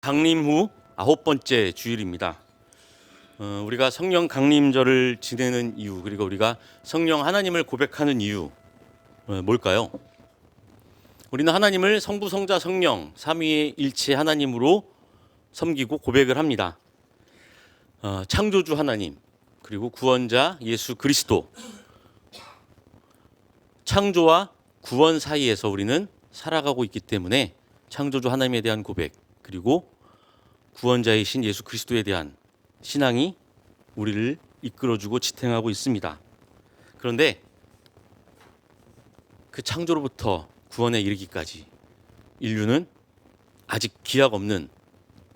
강림 후 9번째 주일입니다. 우리가 성령 강림절을 지내는 이유, 그리고 우리가 성령 하나님을 고백하는 이유 뭘까요? 우리는 하나님을 성부, 성자, 성령 삼위의 일체 하나님으로 섬기고 고백을 합니다. 창조주 하나님, 그리고 구원자 예수 그리스도, 창조와 구원 사이에서 우리는 살아가고 있기 때문에 창조주 하나님에 대한 고백, 그리고 구원자이신 예수 그리스도에 대한 신앙이 우리를 이끌어주고 지탱하고 있습니다. 그런데 그 창조로부터 구원에 이르기까지 인류는 아직 기약 없는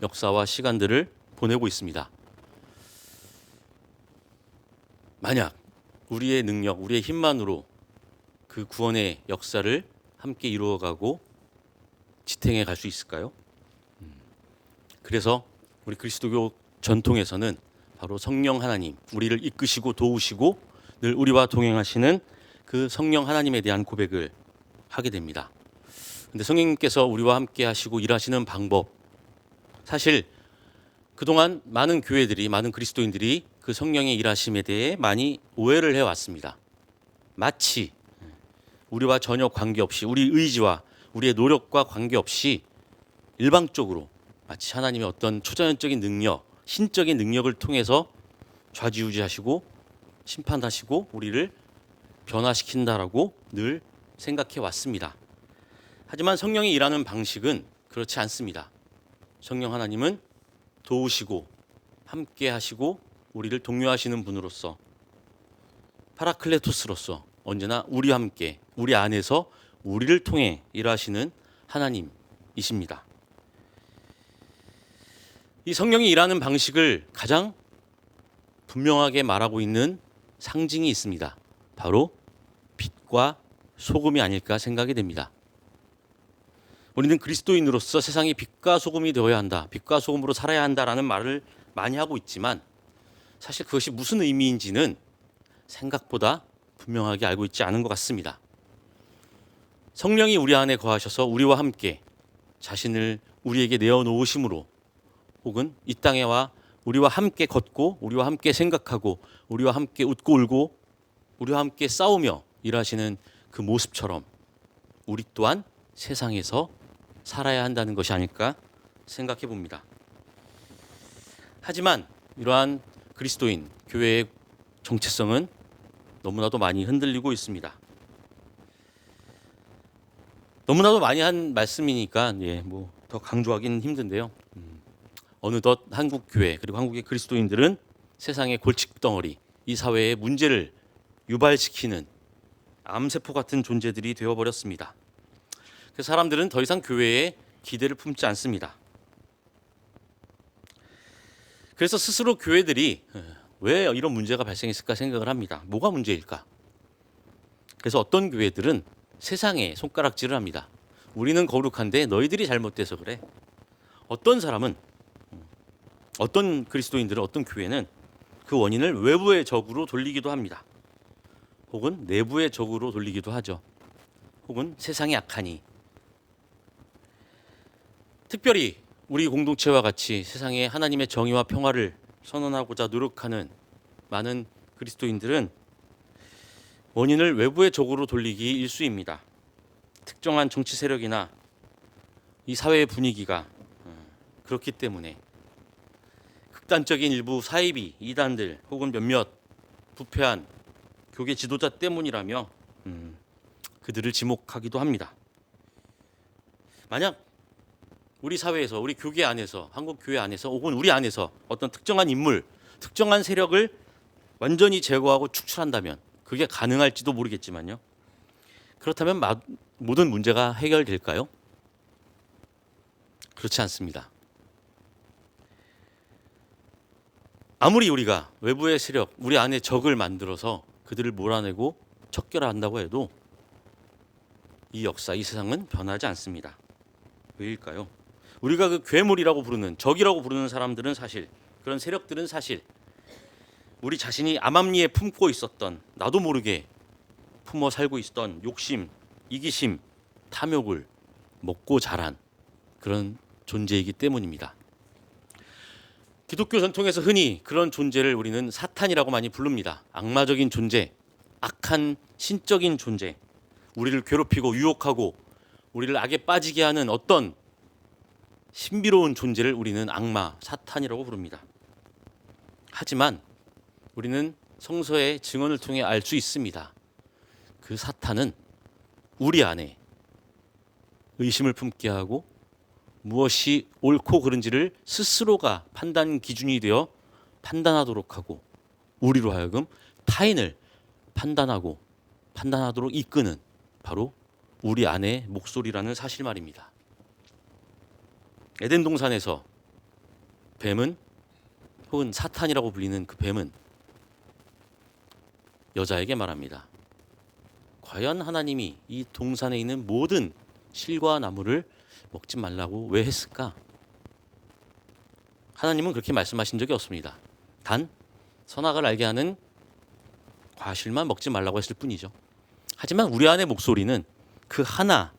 역사와 시간들을 보내고 있습니다. 만약 우리의 능력, 우리의 힘만으로 그 구원의 역사를 함께 이루어가고 지탱해 갈 수 있을까요? 그래서 우리 그리스도교 전통에서는 바로 성령 하나님, 우리를 이끄시고 도우시고 늘 우리와 동행하시는 그 성령 하나님에 대한 고백을 하게 됩니다. 근데 성령님께서 우리와 함께 하시고 일하시는 방법, 사실 그동안 많은 교회들이, 많은 그리스도인들이 그 성령의 일하심에 대해 많이 오해를 해왔습니다. 마치 우리와 전혀 관계없이, 우리 의지와 우리의 노력과 관계없이 일방적으로 마치 하나님의 어떤 초자연적인 능력, 신적인 능력을 통해서 좌지우지하시고 심판하시고 우리를 변화시킨다라고 늘 생각해 왔습니다. 하지만 성령이 일하는 방식은 그렇지 않습니다. 성령 하나님은 도우시고 함께 하시고 우리를 독려하시는 분으로서, 파라클레토스로서 언제나 우리와 함께, 우리 안에서 우리를 통해 일하시는 하나님이십니다. 이 성령이 일하는 방식을 가장 분명하게 말하고 있는 상징이 있습니다. 바로 빛과 소금이 아닐까 생각이 됩니다. 우리는 그리스도인으로서 세상이 빛과 소금이 되어야 한다, 빛과 소금으로 살아야 한다라는 말을 많이 하고 있지만 사실 그것이 무슨 의미인지는 생각보다 분명하게 알고 있지 않은 것 같습니다. 성령이 우리 안에 거하셔서 우리와 함께 자신을 우리에게 내어놓으심으로, 혹은 이 땅에 와 우리와 함께 걷고 우리와 함께 생각하고 우리와 함께 웃고 울고 우리와 함께 싸우며 일하시는 그 모습처럼 우리 또한 세상에서 살아야 한다는 것이 아닐까 생각해 봅니다. 하지만 이러한 그리스도인 교회의 정체성은 너무나도 많이 흔들리고 있습니다. 너무나도 많이 한 말씀이니까 더 강조하기는 힘든데요. 어느덧 한국 교회, 그리고 한국의 그리스도인들은 세상의 골칫덩어리, 이 사회의 문제를 유발시키는 암세포 같은 존재들이 되어버렸습니다. 그래서 사람들은 더 이상 교회에 기대를 품지 않습니다. 그래서 스스로 교회들이 왜 이런 문제가 발생했을까 생각을 합니다. 뭐가 문제일까? 그래서 어떤 교회들은 세상에 손가락질을 합니다. 우리는 거룩한데 너희들이 잘못돼서 그래. 어떤 사람은, 어떤 그리스도인들은, 어떤 교회는 그 원인을 외부의 적으로 돌리기도 합니다. 혹은 내부의 적으로 돌리기도 하죠. 혹은 세상이 악하니. 특별히 우리 공동체와 같이 세상에 하나님의 정의와 평화를 선언하고자 노력하는 많은 그리스도인들은 원인을 외부의 적으로 돌리기 일쑤입니다. 특정한 정치 세력이나 이 사회의 분위기가 그렇기 때문에, 극단적인 일부 사이비, 이단들 혹은 몇몇 부패한 교계 지도자 때문이라며 그들을 지목하기도 합니다. 만약 우리 사회에서, 우리 교계 안에서, 한국 교회 안에서 혹은 우리 안에서 어떤 특정한 인물, 특정한 세력을 완전히 제거하고 축출한다면 그게 가능할지도 모르겠지만요. 그렇다면 모든 문제가 해결될까요? 그렇지 않습니다. 아무리 우리가 외부의 세력, 우리 안에 적을 만들어서 그들을 몰아내고 척결한다고 해도 이 역사, 이 세상은 변하지 않습니다. 왜일까요? 우리가 그 괴물이라고 부르는, 적이라고 부르는 사람들은 사실, 그런 세력들은 사실 우리 자신이 암암리에 품고 있었던, 나도 모르게 품어 살고 있었던 욕심, 이기심, 탐욕을 먹고 자란 그런 존재이기 때문입니다. 기독교 전통에서 흔히 그런 존재를 우리는 사탄이라고 많이 부릅니다. 악마적인 존재, 악한 신적인 존재, 우리를 괴롭히고 유혹하고 우리를 악에 빠지게 하는 어떤 신비로운 존재를 우리는 악마, 사탄이라고 부릅니다. 하지만 우리는 성서의 증언을 통해 알 수 있습니다. 그 사탄은 우리 안에 의심을 품게 하고 무엇이 옳고 그른지를 스스로가 판단 기준이 되어 판단하도록 하고 우리로 하여금 타인을 판단하도록 이끄는 바로 우리 안의 목소리라는 사실 말입니다. 에덴 동산에서 뱀은 혹은 사탄이라고 불리는 그 뱀은 여자에게 말합니다. 과연 하나님이 이 동산에 있는 모든 실과 나무를 먹지 말라고 왜 했을까? 하나님은 그렇게 말씀하신 적이 없습니다. 단 선악을 알게 하는 과실만 먹지 말라고 했을 뿐이죠. 하지만 우리 안의 목소리는 그 하나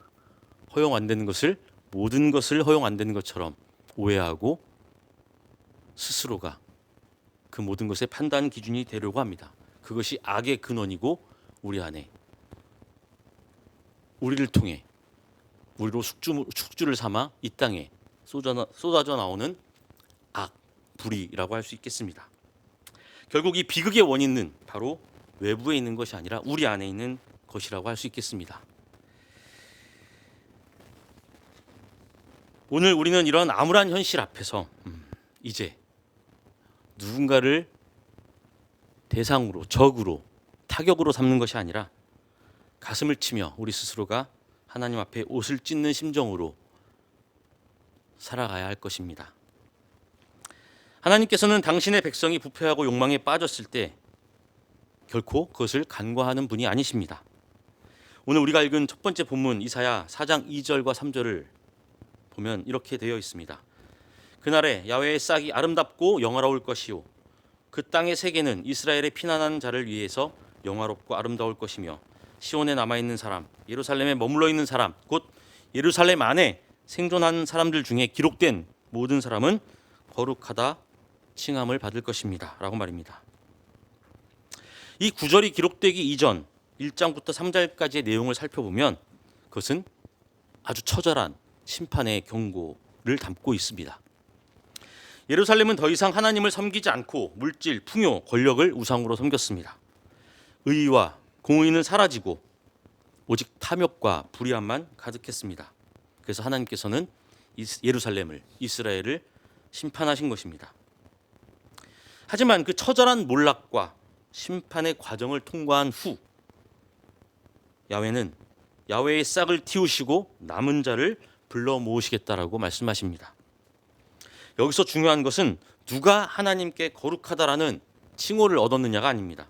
허용 안 되는 것을 모든 것을 허용 안 되는 것처럼 오해하고 스스로가 그 모든 것의 판단 기준이 되려고 합니다. 그것이 악의 근원이고 우리 안에 우리를 통해 우리로 숙주를 삼아 이 땅에 쏟아져 나오는 악, 불의라고 할 수 있겠습니다. 결국 이 비극의 원인은 바로 외부에 있는 것이 아니라 우리 안에 있는 것이라고 할 수 있겠습니다. 오늘 우리는 이런 암울한 현실 앞에서 이제 누군가를 대상으로, 적으로, 타격으로 삼는 것이 아니라 가슴을 치며 우리 스스로가 하나님 앞에 옷을 찢는 심정으로 살아가야 할 것입니다. 하나님께서는 당신의 백성이 부패하고 욕망에 빠졌을 때 결코 그것을 간과하는 분이 아니십니다. 오늘 우리가 읽은 첫 번째 본문 이사야 4장 2절과 3절을 보면 이렇게 되어 있습니다. 그날에 야훼의 싹이 아름답고 영화로울 것이요 그 땅의 세계는 이스라엘의 피난한 자를 위해서 영화롭고 아름다울 것이며 시온에 남아있는 사람, 예루살렘에 머물러 있는 사람, 곧 예루살렘 안에 생존한 사람들 중에 기록된 모든 사람은 거룩하다 칭함을 받을 것입니다. 라고 말입니다. 이 구절이 기록되기 이전 1장부터 3장까지의 내용을 살펴보면 그것은 아주 처절한 심판의 경고를 담고 있습니다. 예루살렘은 더 이상 하나님을 섬기지 않고 물질, 풍요, 권력을 우상으로 섬겼습니다. 의와 공의는 사라지고 오직 탐욕과 불의함만 가득했습니다. 그래서 하나님께서는 예루살렘을, 이스라엘을 심판하신 것입니다. 하지만 그 처절한 몰락과 심판의 과정을 통과한 후 야훼는 야훼의 싹을 틔우시고 남은 자를 불러 모으시겠다라고 말씀하십니다. 여기서 중요한 것은 누가 하나님께 거룩하다라는 칭호를 얻었느냐가 아닙니다.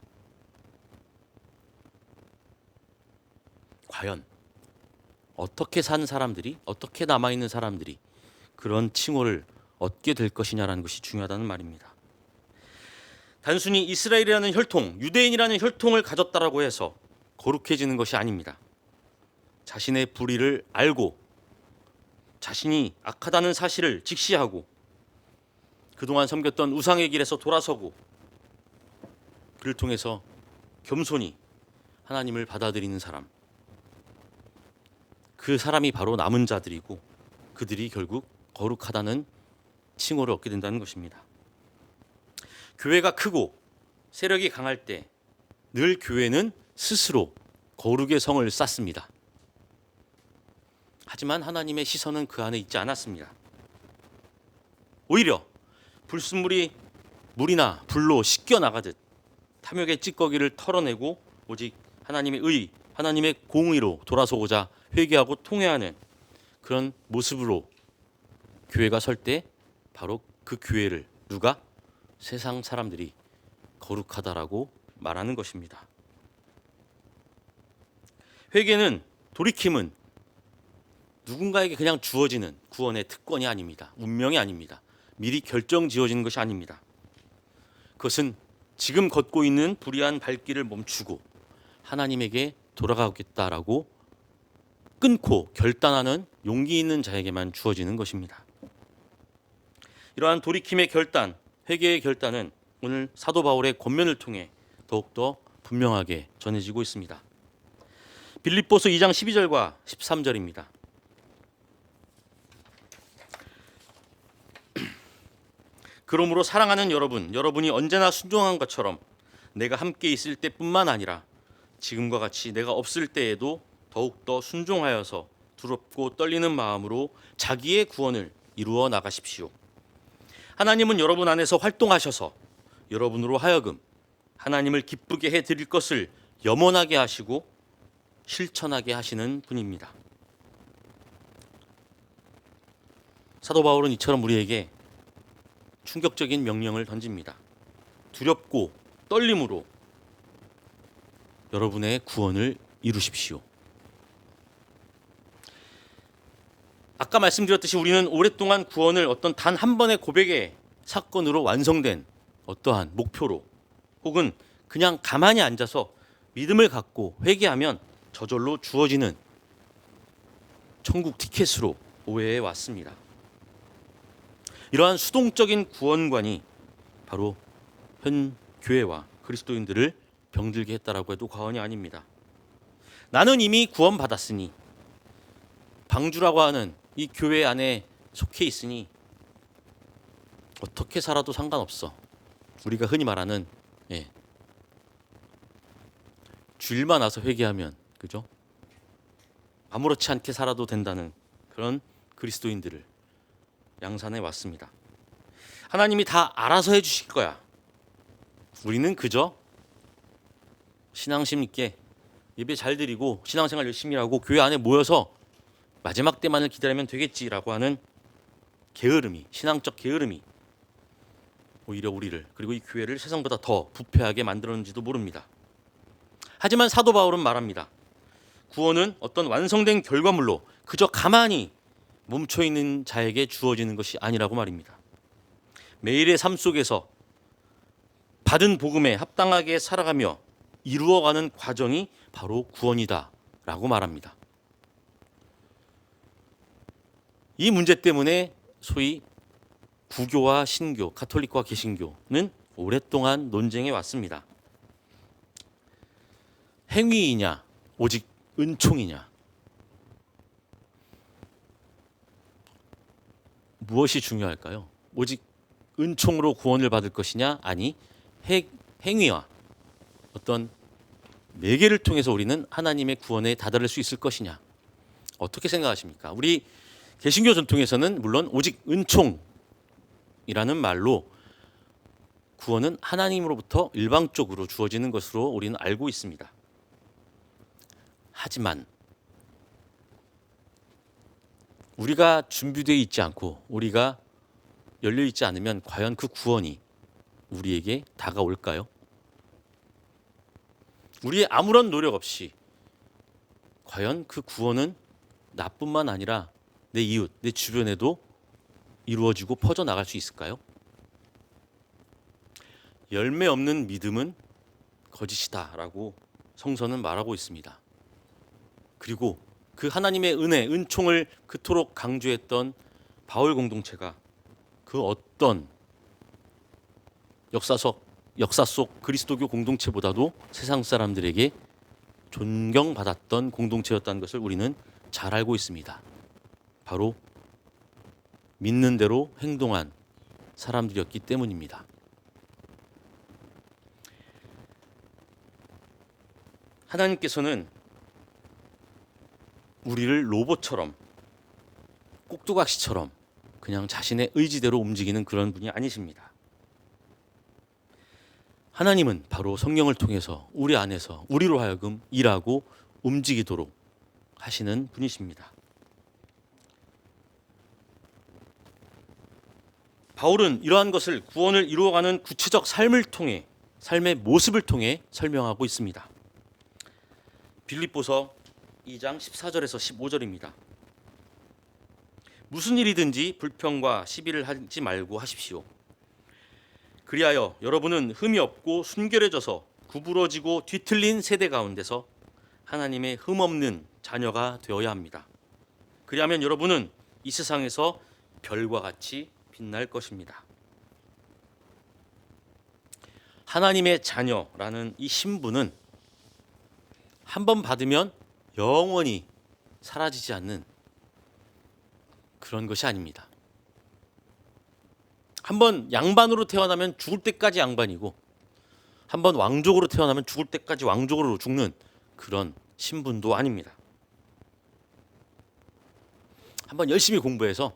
과연 어떻게 산 사람들이, 어떻게 남아있는 사람들이 그런 칭호를 얻게 될 것이냐라는 것이 중요하다는 말입니다. 단순히 이스라엘이라는 혈통, 유대인이라는 혈통을 가졌다라고 해서 거룩해지는 것이 아닙니다. 자신의 불의를 알고 자신이 악하다는 사실을 직시하고 그동안 섬겼던 우상의 길에서 돌아서고 그를 통해서 겸손히 하나님을 받아들이는 사람, 그 사람이 바로 남은 자들이고 그들이 결국 거룩하다는 칭호를 얻게 된다는 것입니다. 교회가 크고 세력이 강할 때 늘 교회는 스스로 거룩의 성을 쌓습니다. 하지만 하나님의 시선은 그 안에 있지 않았습니다. 오히려 불순물이 물이나 불로 씻겨 나가듯 탐욕의 찌꺼기를 털어내고 오직 하나님의 의, 하나님의 공의로 돌아서고자 회개하고 통회하는 그런 모습으로 교회가 설 때 바로 그 교회를 누가? 세상 사람들이 거룩하다라고 말하는 것입니다. 회개는, 돌이킴은 누군가에게 그냥 주어지는 구원의 특권이 아닙니다. 운명이 아닙니다. 미리 결정 지어지는 것이 아닙니다. 그것은 지금 걷고 있는 불의한 발길을 멈추고 하나님에게 돌아가겠다라고 끊고 결단하는 용기 있는 자에게만 주어지는 것입니다. 이러한 돌이킴의 결단, 회개의 결단은 오늘 사도 바울의 권면을 통해 더욱더 분명하게 전해지고 있습니다. 빌립보서 2장 12절과 13절입니다. 그러므로 사랑하는 여러분, 여러분이 언제나 순종한 것처럼 내가 함께 있을 때뿐만 아니라 지금과 같이 내가 없을 때에도 더욱더 순종하여서 두렵고 떨리는 마음으로 자기의 구원을 이루어 나가십시오. 하나님은 여러분 안에서 활동하셔서 여러분으로 하여금 하나님을 기쁘게 해드릴 것을 염원하게 하시고 실천하게 하시는 분입니다. 사도 바울은 이처럼 우리에게 충격적인 명령을 던집니다. 두렵고 떨림으로 여러분의 구원을 이루십시오. 아까 말씀드렸듯이 우리는 오랫동안 구원을 어떤 단 한 번의 고백의 사건으로 완성된 어떠한 목표로 혹은 그냥 가만히 앉아서 믿음을 갖고 회개하면 저절로 주어지는 천국 티켓으로 오해해 왔습니다. 이러한 수동적인 구원관이 바로 현 교회와 그리스도인들을 병들게 했다라고 해도 과언이 아닙니다. 나는 이미 구원받았으니 방주라고 하는 이 교회 안에 속해 있으니 어떻게 살아도 상관없어. 우리가 흔히 말하는 주일만 와서 회개하면 그죠? 아무렇지 않게 살아도 된다는 그런 그리스도인들을 양산해 왔습니다. 하나님이 다 알아서 해주실 거야. 우리는 그저 신앙심 있게 예배 잘 드리고 신앙생활 열심히 하고 교회 안에 모여서 마지막 때만을 기다리면 되겠지라고 하는 게으름이, 신앙적 게으름이 오히려 우리를 그리고 이 교회를 세상보다 더 부패하게 만들었는지도 모릅니다. 하지만 사도 바울은 말합니다. 구원은 어떤 완성된 결과물로 그저 가만히 멈춰있는 자에게 주어지는 것이 아니라고 말입니다. 매일의 삶 속에서 받은 복음에 합당하게 살아가며 이루어가는 과정이 바로 구원이다라고 말합니다. 이 문제 때문에 소위 구교와 신교, 가톨릭과 개신교는 오랫동안 논쟁해 왔습니다. 행위이냐, 오직 은총이냐. 무엇이 중요할까요? 오직 은총으로 구원을 받을 것이냐, 아니 행위와 어떤 매개를 통해서 우리는 하나님의 구원에 다다를 수 있을 것이냐. 어떻게 생각하십니까? 우리 개신교 전통에서는 물론 오직 은총이라는 말로 구원은 하나님으로부터 일방적으로 주어지는 것으로 우리는 알고 있습니다. 하지만 우리가 준비되어 있지 않고 우리가 열려 있지 않으면 과연 그 구원이 우리에게 다가올까요? 우리의 아무런 노력 없이 과연 그 구원은 나뿐만 아니라 내 이웃, 내 주변에도 이루어지고 퍼져나갈 수 있을까요? 열매 없는 믿음은 거짓이다라고 성서는 말하고 있습니다. 그리고 그 하나님의 은혜, 은총을 그토록 강조했던 바울 공동체가 그 어떤 역사 속 그리스도교 공동체보다도 세상 사람들에게 존경받았던 공동체였다는 것을 우리는 잘 알고 있습니다. 바로 믿는 대로 행동한 사람들이었기 때문입니다. 하나님께서는 우리를 로봇처럼 꼭두각시처럼 그냥 자신의 의지대로 움직이는 그런 분이 아니십니다. 하나님은 바로 성령을 통해서 우리 안에서 우리로 하여금 일하고 움직이도록 하시는 분이십니다. 바울은 이러한 것을 구원을 이루어가는 구체적 삶을 통해 삶의 모습을 통해 설명하고 있습니다. 빌립보서 2장 14절에서 15절입니다. 무슨 일이든지 불평과 시비를 하지 말고 하십시오. 그리하여 여러분은 흠이 없고 순결해져서 구부러지고 뒤틀린 세대 가운데서 하나님의 흠없는 자녀가 되어야 합니다. 그리하면 여러분은 이 세상에서 별과 같이 빛날 것입니다. 하나님의 자녀라는 이 신분은 한 번 받으면 영원히 사라지지 않는 그런 것이 아닙니다. 한 번 양반으로 태어나면 죽을 때까지 양반이고, 한 번 왕족으로 태어나면 죽을 때까지 왕족으로 죽는 그런 신분도 아닙니다. 한 번 열심히 공부해서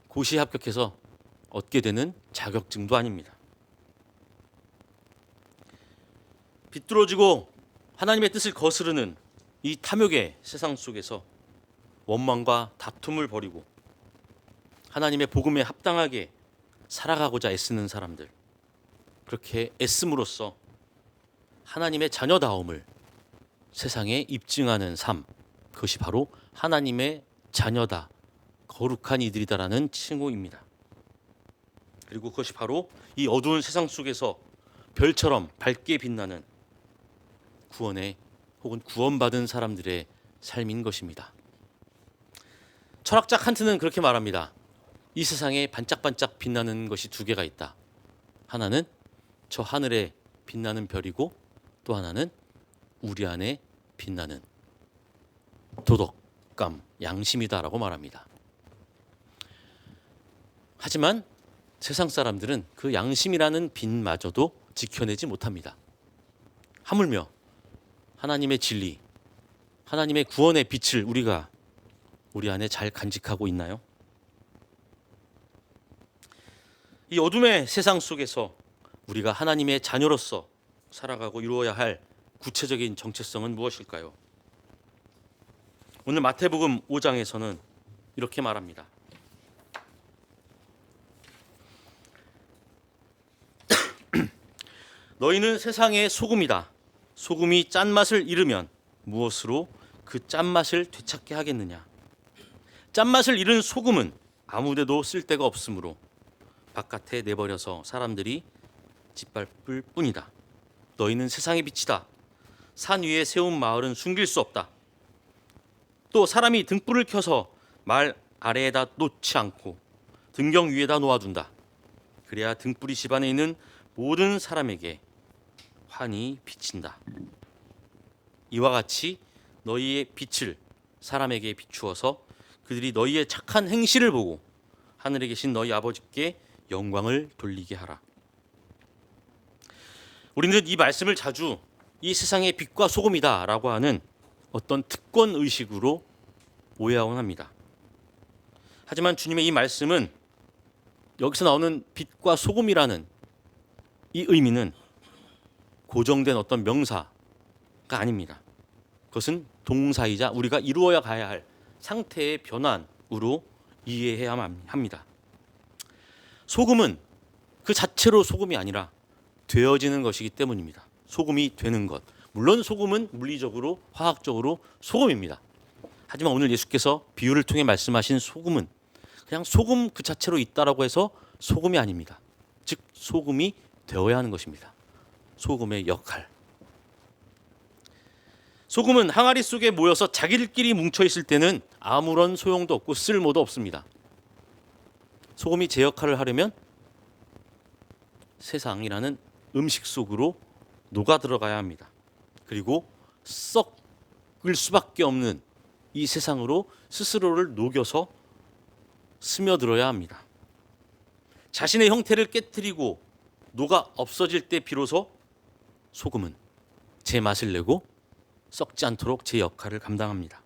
고시에 합격해서 얻게 되는 자격증도 아닙니다. 비뚤어지고 하나님의 뜻을 거스르는 이 탐욕의 세상 속에서 원망과 다툼을 벌이고 하나님의 복음에 합당하게 살아가고자 애쓰는 사람들, 그렇게 애씀으로써 하나님의 자녀다움을 세상에 입증하는 삶, 그것이 바로 하나님의 자녀다, 거룩한 이들이다라는 칭호입니다. 그리고 그것이 바로 이 어두운 세상 속에서 별처럼 밝게 빛나는 구원의 혹은 구원받은 사람들의 삶인 것입니다. 철학자 칸트는 그렇게 말합니다. 이 세상에 반짝반짝 빛나는 것이 두 개가 있다. 하나는 저 하늘에 빛나는 별이고, 또 하나는 우리 안에 빛나는 도덕감, 양심이다라고 말합니다. 하지만 세상 사람들은 그 양심이라는 빛마저도 지켜내지 못합니다. 하물며 하나님의 진리, 하나님의 구원의 빛을 우리가 우리 안에 잘 간직하고 있나요? 이 어둠의 세상 속에서 우리가 하나님의 자녀로서 살아가고 이루어야 할 구체적인 정체성은 무엇일까요? 오늘 마태복음 5장에서는 이렇게 말합니다. 너희는 세상의 소금이다. 소금이 짠맛을 잃으면 무엇으로 그 짠맛을 되찾게 하겠느냐? 짠맛을 잃은 소금은 아무데도 쓸데가 없으므로 바깥에 내버려서 사람들이 짓밟을 뿐이다. 너희는 세상의 빛이다. 산 위에 세운 마을은 숨길 수 없다. 또 사람이 등불을 켜서 말 아래에다 놓지 않고 등경 위에다 놓아둔다. 그래야 등불이 집안에 있는 모든 사람에게 환히 비친다. 이와 같이 너희의 빛을 사람에게 비추어서 그들이 너희의 착한 행실을 보고 하늘에 계신 너희 아버지께 영광을 돌리게 하라. 우리는 이 말씀을 자주 이 세상의 빛과 소금이다라고 하는 어떤 특권 의식으로 오해하곤 합니다. 하지만 주님의 이 말씀은 여기서 나오는 빛과 소금이라는 이 의미는 고정된 어떤 명사가 아닙니다. 그것은 동사이자 우리가 이루어야 가야 할 상태의 변환으로 이해해야만 합니다. 소금은 그 자체로 소금이 아니라 되어지는 것이기 때문입니다. 소금이 되는 것. 물론 소금은 물리적으로 화학적으로 소금입니다. 하지만 오늘 예수께서 비유를 통해 말씀하신 소금은 그냥 소금 그 자체로 있다라고 해서 소금이 아닙니다. 즉 소금이 되어야 하는 것입니다. 소금의 역할. 소금은 항아리 속에 모여서 자기들끼리 뭉쳐 있을 때는 아무런 소용도 없고 쓸모도 없습니다. 소금이 제 역할을 하려면 세상이라는 음식 속으로 녹아 들어가야 합니다. 그리고 썩을 수밖에 없는 이 세상으로 스스로를 녹여서 스며들어야 합니다. 자신의 형태를 깨트리고 녹아 없어질 때 비로소 소금은 제 맛을 내고 썩지 않도록 제 역할을 감당합니다.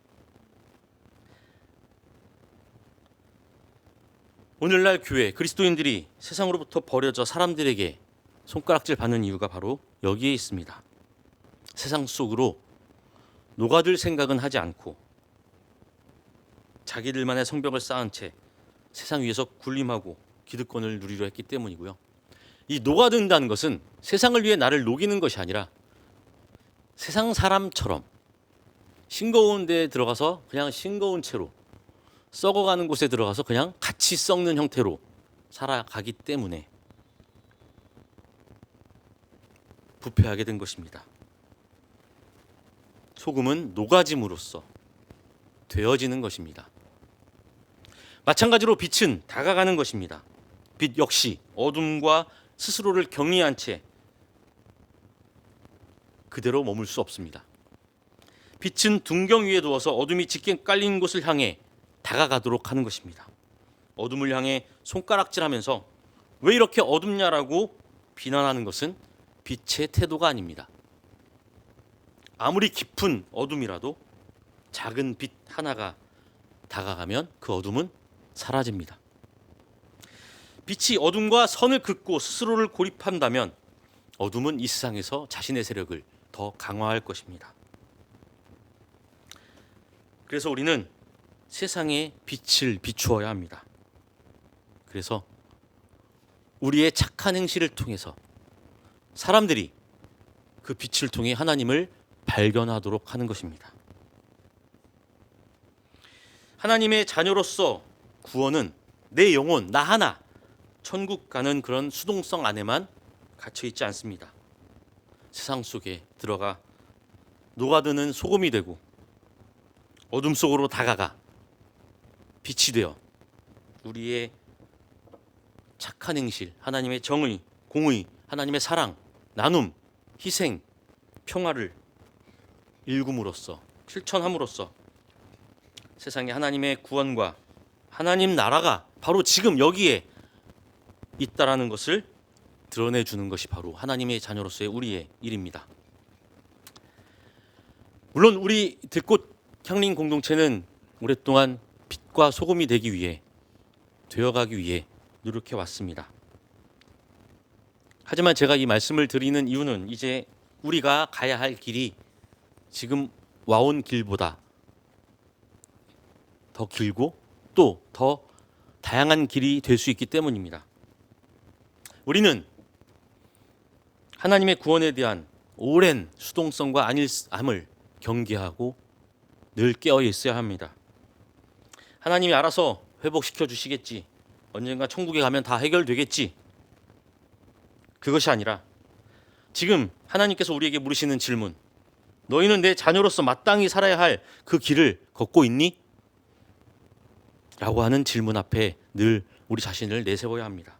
오늘날 교회 그리스도인들이 세상으로부터 버려져 사람들에게 손가락질 받는 이유가 바로 여기에 있습니다. 세상 속으로 녹아들 생각은 하지 않고 자기들만의 성벽을 쌓은 채 세상 위에서 군림하고 기득권을 누리려 했기 때문이고요. 이 녹아든다는 것은 세상을 위해 나를 녹이는 것이 아니라 세상 사람처럼 싱거운 데에 들어가서 그냥 싱거운 채로 썩어가는 곳에 들어가서 그냥 같이 썩는 형태로 살아가기 때문에 부패하게 된 것입니다. 소금은 녹아짐으로써 되어지는 것입니다. 마찬가지로 빛은 다가가는 것입니다. 빛 역시 어둠과 스스로를 격리한 채 그대로 머물 수 없습니다. 빛은 둔경 위에 두어서 어둠이 짙게 깔린 곳을 향해 다가가도록 하는 것입니다. 어둠을 향해 손가락질하면서 왜 이렇게 어둡냐라고 비난하는 것은 빛의 태도가 아닙니다. 아무리 깊은 어둠이라도 작은 빛 하나가 다가가면 그 어둠은 사라집니다. 빛이 어둠과 선을 긋고 스스로를 고립한다면 어둠은 이 세상에서 자신의 세력을 더 강화할 것입니다. 그래서 우리는 세상에 빛을 비추어야 합니다. 그래서 우리의 착한 행실을 통해서 사람들이 그 빛을 통해 하나님을 발견하도록 하는 것입니다. 하나님의 자녀로서 구원은 내 영혼, 나 하나 천국 가는 그런 수동성 안에만 갇혀 있지 않습니다. 세상 속에 들어가 녹아드는 소금이 되고 어둠 속으로 다가가 빛이 되어 우리의 착한 행실, 하나님의 정의, 공의, 하나님의 사랑, 나눔, 희생, 평화를 일굼으로써 실천함으로써 세상에 하나님의 구원과 하나님 나라가 바로 지금 여기에 있다라는 것을 드러내주는 것이 바로 하나님의 자녀로서의 우리의 일입니다. 물론 우리 들꽃 향림 공동체는 오랫동안 빛과 소금이 되기 위해 되어가기 위해 노력해 왔습니다. 하지만 제가 이 말씀을 드리는 이유는 이제 우리가 가야 할 길이 지금 와온 길보다 더 길고 또 더 다양한 길이 될 수 있기 때문입니다. 우리는 하나님의 구원에 대한 오랜 수동성과 안일함을 경계하고 늘 깨어 있어야 합니다. 하나님이 알아서 회복시켜 주시겠지. 언젠가 천국에 가면 다 해결되겠지. 그것이 아니라 지금 하나님께서 우리에게 물으시는 질문, 너희는 내 자녀로서 마땅히 살아야 할 그 길을 걷고 있니? 라고 하는 질문 앞에 늘 우리 자신을 내세워야 합니다.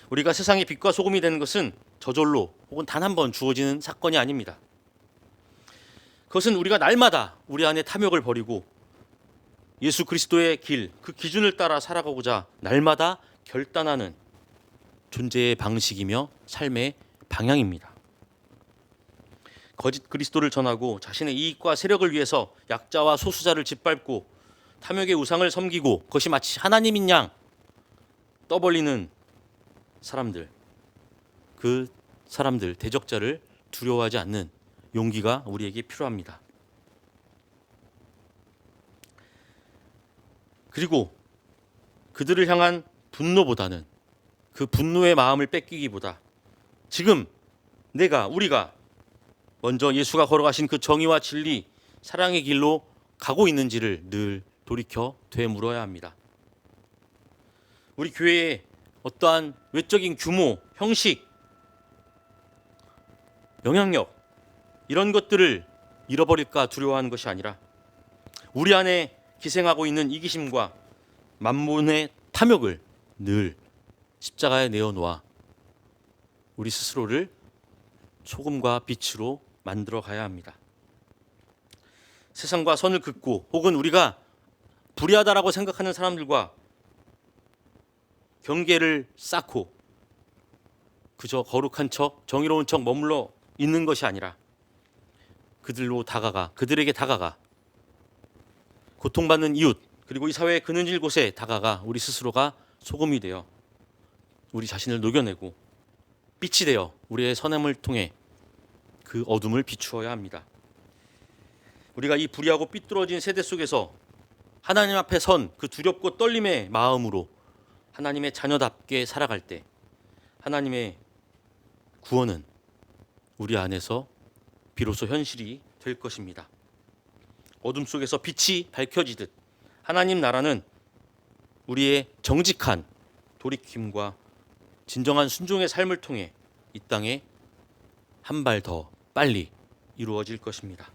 우리가 세상의 빛과 소금이 되는 것은 저절로 혹은 단 한 번 주어지는 사건이 아닙니다. 그것은 우리가 날마다 우리 안에 탐욕을 버리고 예수 그리스도의 길, 그 기준을 따라 살아가고자 날마다 결단하는 존재의 방식이며 삶의 방향입니다. 거짓 그리스도를 전하고 자신의 이익과 세력을 위해서 약자와 소수자를 짓밟고 탐욕의 우상을 섬기고 그것이 마치 하나님인 양 떠벌리는 사람들, 그 사람들, 대적자를 두려워하지 않는 용기가 우리에게 필요합니다. 그리고 그들을 향한 분노보다는 그 분노의 마음을 뺏기기보다 지금 우리가 먼저 예수가 걸어가신 그 정의와 진리, 사랑의 길로 가고 있는지를 늘 돌이켜 되물어야 합니다. 우리 교회의 어떠한 외적인 규모, 형식, 영향력 이런 것들을 잃어버릴까 두려워하는 것이 아니라 우리 안에 기생하고 있는 이기심과 만몬의 탐욕을 늘 십자가에 내어놓아 우리 스스로를 소금과 빛으로 만들어 가야 합니다. 세상과 선을 긋고 혹은 우리가 불의하다라고 생각하는 사람들과 경계를 쌓고 그저 거룩한 척, 정의로운 척 머물러 있는 것이 아니라 그들에게 다가가 고통받는 이웃 그리고 이 사회의 그늘질 곳에 다가가 우리 스스로가 소금이 되어 우리 자신을 녹여내고 빛이 되어 우리의 선함을 통해 그 어둠을 비추어야 합니다. 우리가 이 불의하고 삐뚤어진 세대 속에서 하나님 앞에 선 그 두렵고 떨림의 마음으로 하나님의 자녀답게 살아갈 때 하나님의 구원은 우리 안에서 비로소 현실이 될 것입니다. 어둠 속에서 빛이 밝혀지듯 하나님 나라는 우리의 정직한 돌이킴과 진정한 순종의 삶을 통해 이 땅에 한 발 더 빨리 이루어질 것입니다.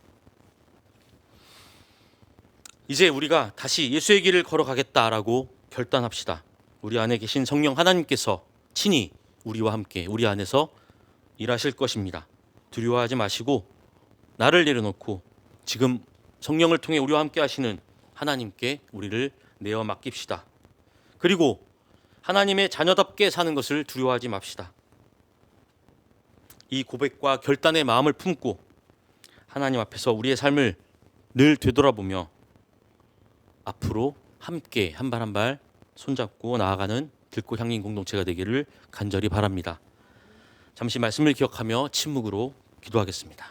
이제 우리가 다시 예수의 길을 걸어가겠다라고 결단합시다. 우리 안에 계신 성령 하나님께서 친히 우리와 함께 우리 안에서 일하실 것입니다. 두려워하지 마시고 나를 내려놓고 지금 성령을 통해 우리와 함께 하시는 하나님께 우리를 내어 맡깁시다. 그리고 하나님의 자녀답게 사는 것을 두려워하지 맙시다. 이 고백과 결단의 마음을 품고 하나님 앞에서 우리의 삶을 늘 되돌아보며 앞으로 함께 한 발 한 발 손잡고 나아가는 들꽃 향림 공동체가 되기를 간절히 바랍니다. 잠시 말씀을 기억하며 침묵으로 기도하겠습니다.